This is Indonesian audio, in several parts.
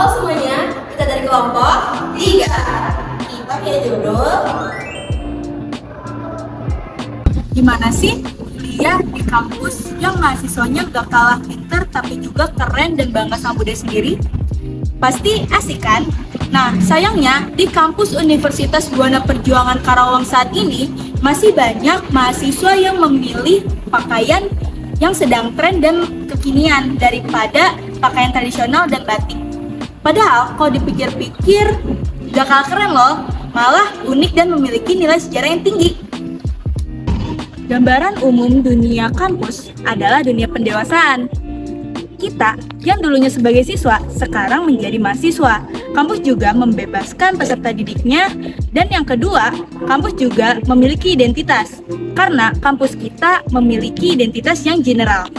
Halo semuanya, kita dari kelompok 3. Kita punya judul Gimana sih kuliah di kampus yang mahasiswanya gak kalah pinter tapi juga keren dan bangga sama budaya sendiri? Pasti asik kan? Nah, sayangnya di kampus Universitas Buana Perjuangan Karawang saat ini masih banyak mahasiswa yang memilih pakaian yang sedang tren dan kekinian daripada pakaian tradisional dan batik. Padahal kalau dipikir-pikir gak kalah keren loh, malah unik dan memiliki nilai sejarah yang tinggi. Gambaran umum dunia kampus adalah dunia pendewasaan. Kita yang dulunya sebagai siswa, sekarang menjadi mahasiswa. Kampus juga membebaskan peserta didiknya. Dan yang kedua, kampus juga memiliki identitas. Karena kampus kita memiliki identitas yang general.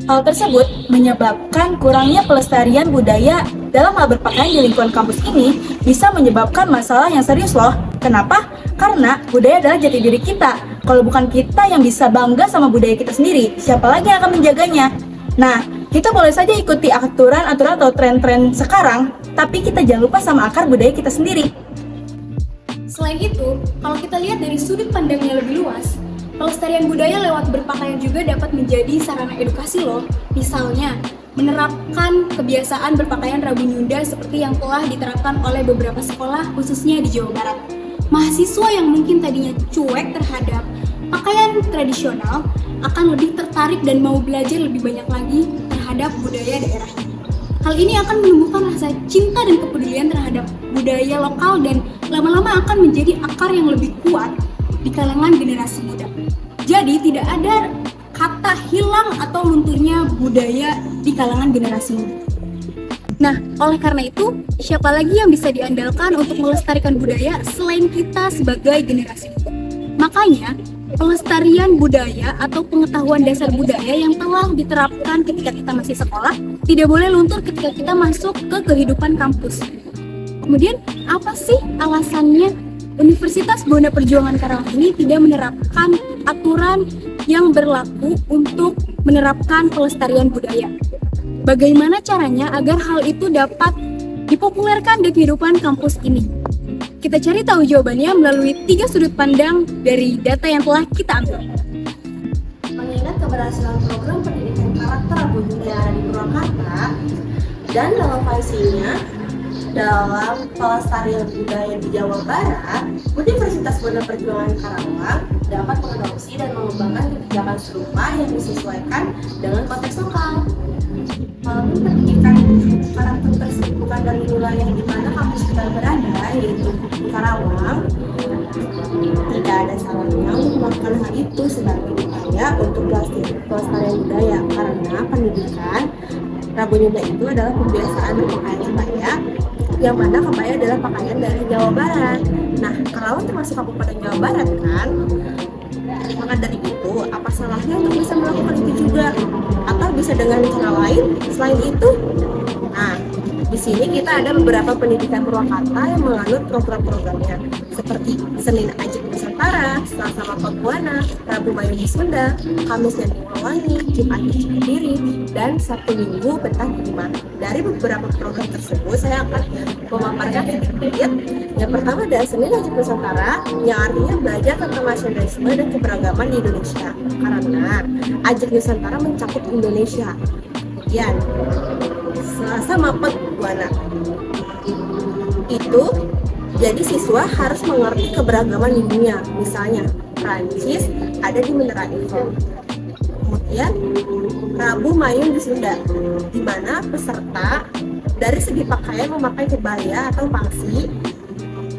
Hal tersebut menyebabkan kurangnya pelestarian budaya dalam hal berpakaian di lingkungan kampus ini bisa menyebabkan masalah yang serius loh. Kenapa? Karena budaya adalah jati diri kita. Kalau bukan kita yang bisa bangga sama budaya kita sendiri, siapa lagi yang akan menjaganya? Nah, kita boleh saja ikuti aturan-aturan atau tren-tren sekarang, tapi kita jangan lupa sama akar budaya kita sendiri. Selain itu, kalau kita lihat dari sudut pandang yang lebih luas, pelestarian budaya lewat berpakaian juga dapat menjadi sarana edukasi loh. Misalnya, menerapkan kebiasaan berpakaian Rabu Nyunda seperti yang telah diterapkan oleh beberapa sekolah khususnya di Jawa Barat. Mahasiswa yang mungkin tadinya cuek terhadap pakaian tradisional akan lebih tertarik dan mau belajar lebih banyak lagi terhadap budaya daerahnya. Hal ini akan menumbuhkan rasa cinta dan kepedulian terhadap budaya lokal dan lama-lama akan menjadi akar yang lebih kuat di kalangan generasi muda. Jadi tidak ada kata hilang atau lunturnya budaya di kalangan generasi muda. Nah, oleh karena itu, siapa lagi yang bisa diandalkan untuk melestarikan budaya selain kita sebagai generasi muda? Makanya, pelestarian budaya atau pengetahuan dasar budaya yang telah diterapkan ketika kita masih sekolah tidak boleh luntur ketika kita masuk ke kehidupan kampus. Kemudian, apa sih alasannya Universitas Buana Perjuangan Karawang ini tidak menerapkan aturan yang berlaku untuk menerapkan pelestarian budaya? Bagaimana caranya agar hal itu dapat dipopulerkan di kehidupan kampus ini? Kita cari tahu jawabannya melalui 3 sudut pandang dari data yang telah kita ambil. mengingat keberhasilan program pendidikan karakter Rabu Nyunda yang ada di Purwakarta dan relevansinya dalam pelestarian budaya di Jawa Barat, Universitas Buana Perjuangan Karawang dapat mengadopsi dan mengembangkan kebijakan serupa yang disesuaikan dengan konteks lokal. Walaupun pendidikan karakter tersebut bukan dari wilayah di mana kampus kita berada, yaitu Karawang, tidak ada salahnya untuk melakukan hal itu sebagai upaya untuk pelestarian budaya, karena pendidikan Rabu Nyunda itu adalah pembiasaan berpakaian kebaya, yang mana kebaya adalah pakaian dari Jawa Barat. Nah, Karawang termasuk Kabupaten Jawa Barat kan? Maka dari itu, apa salahnya untuk bisa melakukan itu juga? Atau bisa dengan cara lain selain itu? Nah, di sini kita ada beberapa pendidikan Purwakarta yang menganut program-programnya seperti Senin Ajik Nusantara, Selasa Mapag Buana, Rabu Mayung di Sunda, Kamis Nyanding Mewangi, Jumat di Cikadiri, dan Sabtu Minggu Betah Bima. Dari beberapa program tersebut, saya akan memaparkan sedikit. Yang pertama adalah Senin Ajik Nusantara, yang artinya belajar tentang nasionalisme dan keberagaman di Indonesia. Karena Ajik Nusantara mencakup Indonesia. Kemudian, Selasa Mapag Buana itu jadi siswa harus mengerti keberagaman di dunia. Misalnya, Prancis ada di Menara Eiffel. Kemudian, Rabu Mayung di Sunda, di mana peserta dari segi pakaian memakai kebaya atau pangsi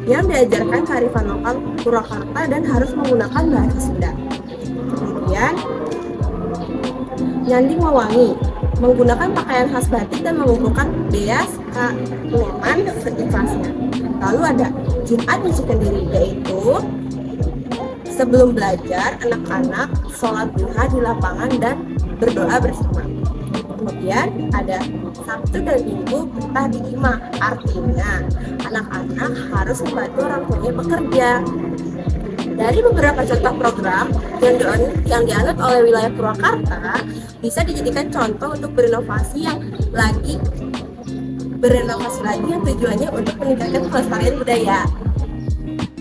yang diajarkan kearifan lokal Purwakarta dan harus menggunakan bahasa Sunda. Kemudian, Nyanding Mewangi menggunakan pakaian khas batik dan mengumpulkan beas keluman seikhlasnya. Lalu ada Jumat di Cikadiri, yaitu sebelum belajar anak-anak sholat duha di lapangan dan berdoa bersama. Kemudian ada Sabtu dan Minggu Betah di Ima, artinya anak-anak harus membantu orang tuanya bekerja. Dari beberapa contoh program yang dianut oleh wilayah Purwakarta bisa dijadikan contoh untuk berinovasi yang lagi berenovasi lagi yang tujuannya untuk meningkatkan pelestarian budaya.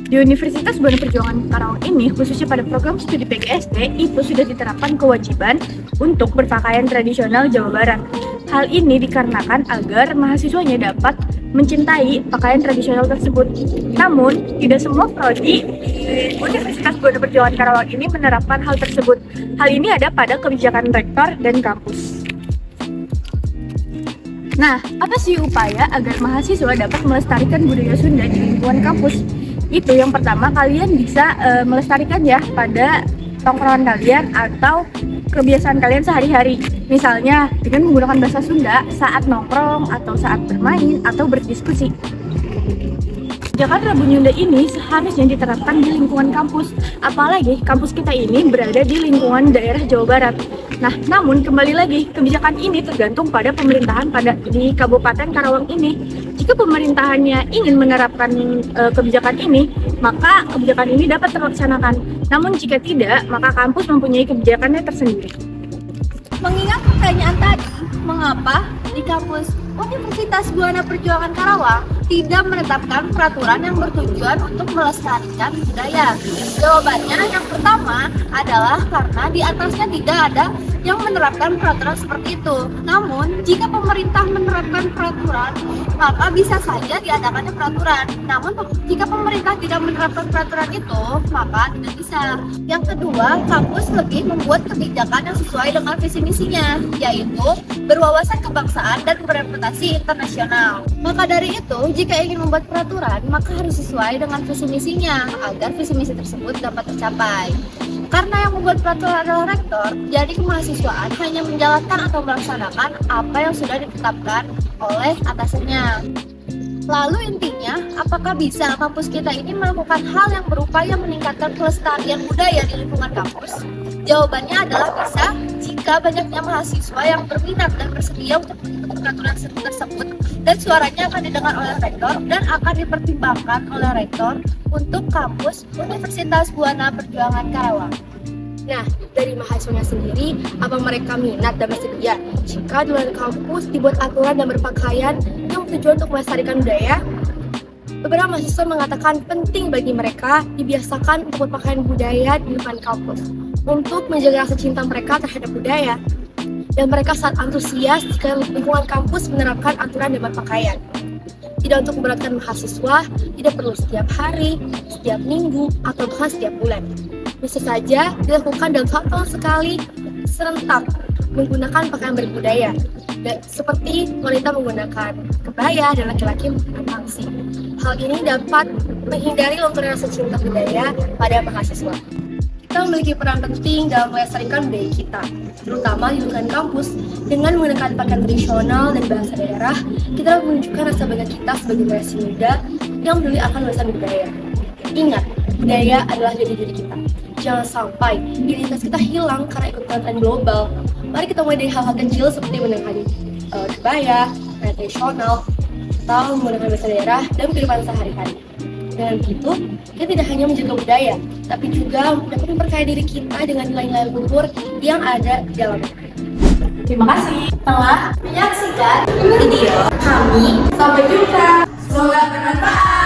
Di Universitas Buana Perjuangan Karawang ini, khususnya pada program studi PGSD, itu sudah diterapkan kewajiban untuk berpakaian tradisional Jawa Barat. Hal ini dikarenakan agar mahasiswanya dapat mencintai pakaian tradisional tersebut. Namun, tidak semua prodi di Universitas Buana Perjuangan Karawang ini menerapkan hal tersebut. Hal ini ada pada kebijakan rektor dan kampus. Nah, apa sih upaya agar mahasiswa dapat melestarikan budaya Sunda di lingkungan kampus? Itu yang pertama, kalian bisa melestarikan ya pada tongkrongan kalian atau kebiasaan kalian sehari-hari. Misalnya dengan menggunakan bahasa Sunda saat nongkrong atau saat bermain atau berdiskusi. Kebijakan Rabu Nyunda ini seharusnya diterapkan di lingkungan kampus, apalagi kampus kita ini berada di lingkungan daerah Jawa Barat. Nah, namun kembali lagi, kebijakan ini tergantung pada pemerintahan di Kabupaten Karawang ini. Jika pemerintahannya ingin menerapkan kebijakan ini, maka kebijakan ini dapat terlaksanakan. Namun jika tidak, maka kampus mempunyai kebijakannya tersendiri. Mengingat pertanyaan tadi, mengapa di kampus Universitas Buana Perjuangan Karawang tidak menetapkan peraturan yang bertujuan untuk melestarikan budaya? Jawabannya yang pertama adalah karena di atasnya tidak ada yang menerapkan peraturan seperti itu. Namun, jika pemerintah menerapkan peraturan, maka bisa saja diadakannya peraturan. Namun, jika pemerintah tidak menerapkan peraturan itu, maka tidak bisa. Yang kedua, kampus lebih membuat kebijakan yang sesuai dengan visi misinya, yaitu berwawasan kebangsaan dan bereputasi internasional. Maka dari itu, jika ingin membuat peraturan, maka harus sesuai dengan visi misinya agar visi misi tersebut dapat tercapai. Karena yang membuat peraturan adalah rektor, jadi kemahasiswaan hanya menjalankan atau melaksanakan apa yang sudah ditetapkan oleh atasannya. Lalu intinya, apakah bisa kampus kita ini melakukan hal yang berupaya meningkatkan pelestarian budaya di lingkungan kampus? Jawabannya adalah bisa jika banyaknya mahasiswa yang berminat dan bersedia untuk mengikuti peraturan tersebut dan suaranya akan didengar oleh rektor dan akan dipertimbangkan oleh rektor untuk kampus Universitas Buana Perjuangan Karawang. Nah, dari mahasiswanya sendiri, apa mereka minat dan bersedia jika di luar kampus dibuat aturan dan berpakaian yang tujuan untuk melestarikan budaya? Beberapa mahasiswa mengatakan penting bagi mereka dibiasakan untuk berpakaian budaya di depan kampus untuk menjaga rasa cinta mereka terhadap budaya. Dan mereka sangat antusias jika lingkungan kampus menerapkan aturan dan berpakaian. Tidak untuk memberatkan mahasiswa, tidak perlu setiap hari, setiap minggu, atau bahkan setiap bulan. Bisa saja dilakukan dalam satu tahun sekali serentak menggunakan pakaian berbudaya, seperti wanita menggunakan kebaya dan laki-laki menggunakan pangsi. Hal ini dapat menghindari lunturnya rasa cinta budaya pada mahasiswa. Kita memiliki peran penting dalam melestarikan budaya kita, terutama di lingkungan kampus. Dengan menggunakan pakaian tradisional dan bahasa daerah, kita dapat menunjukkan rasa bangga kita sebagai generasi muda yang peduli akan melestarikan budaya. Ingat, budaya adalah jati diri kita. Jangan sampai identitas kita hilang karena ikut tren global. Mari kita mulai dari hal-hal kecil seperti mengenai kebaya, tradisional, atau menggunakan bahasa daerah dan kehidupan sehari-hari. Dengan begitu, kita tidak hanya menjaga budaya, tapi juga dapat memperkaya diri kita dengan nilai-nilai luhur yang ada di dalamnya. Terima kasih Telah menyaksikan video kami. Sampai jumpa. Semoga bermanfaat.